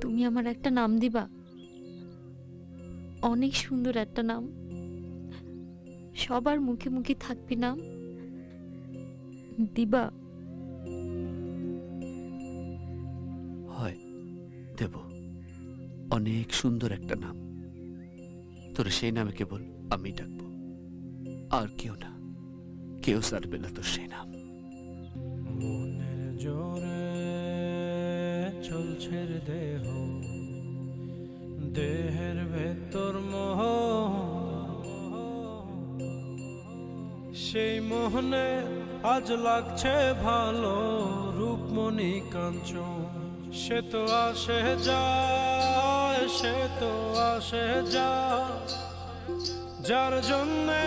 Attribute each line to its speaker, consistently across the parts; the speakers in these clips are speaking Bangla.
Speaker 1: তুমি আমার একটা নাম দিবা? অনেক সুন্দর একটা নাম, সবার মুখে মুখে থাকবি নাম, দিবা?
Speaker 2: হয়, দেব। অনেক সুন্দর একটা নাম। তোর সেই নামে কেবল আমি ডাকবো, আর কেউ না। কেউ সারবে না তোর সেই নাম।
Speaker 3: মনের জোরে চলছে রে দেহ, দেহের ভেতর মোহ, সেই মোহনে আজ লাগছে ভালো। রূপমণি কাঞ্চন, সে তো আসে যায়, সে তো আসে যায়, যার জন্যে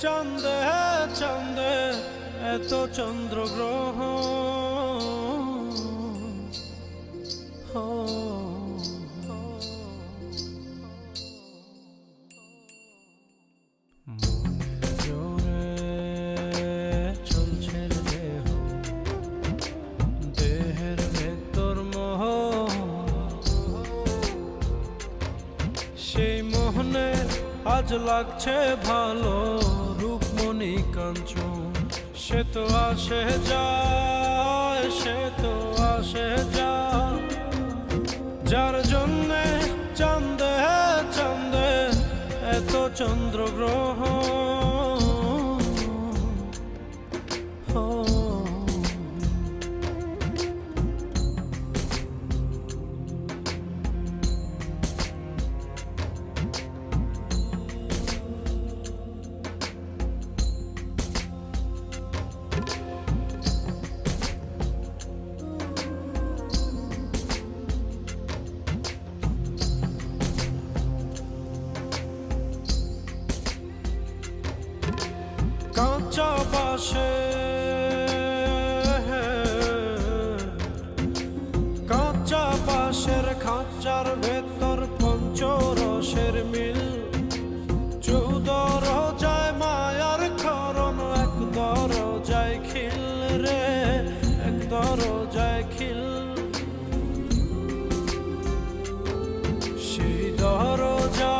Speaker 3: চাঁদে চাঁদে এত চন্দ্রগ্রহ। মনের জোরে চলছে রে দেহ, দেহের ভেতর মোহ, সেই মোহনে আজ লাগছে ভালো। রূপমণি কাঞ্চন, সে তো আসে যায়, সে তো আসে যায়, যার জন্যে চাঁদে চাঁদে এত চন্দ্রগ্রহ। কাঁচা বাসে কাঁচা বাসের খাঁচার ভেতর পঞ্চরসের মিল, চৌদর যায় মায়ার খরণ, এক দরজায় খিল রে, এক দরজায় খিল। সেই দরজা,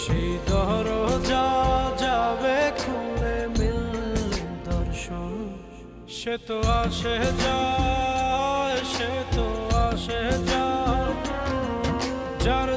Speaker 3: সেই দরজা যাবে খুলে মিললে দর্শন। সে তো আসে যায়, সে তো আসে যায়, যার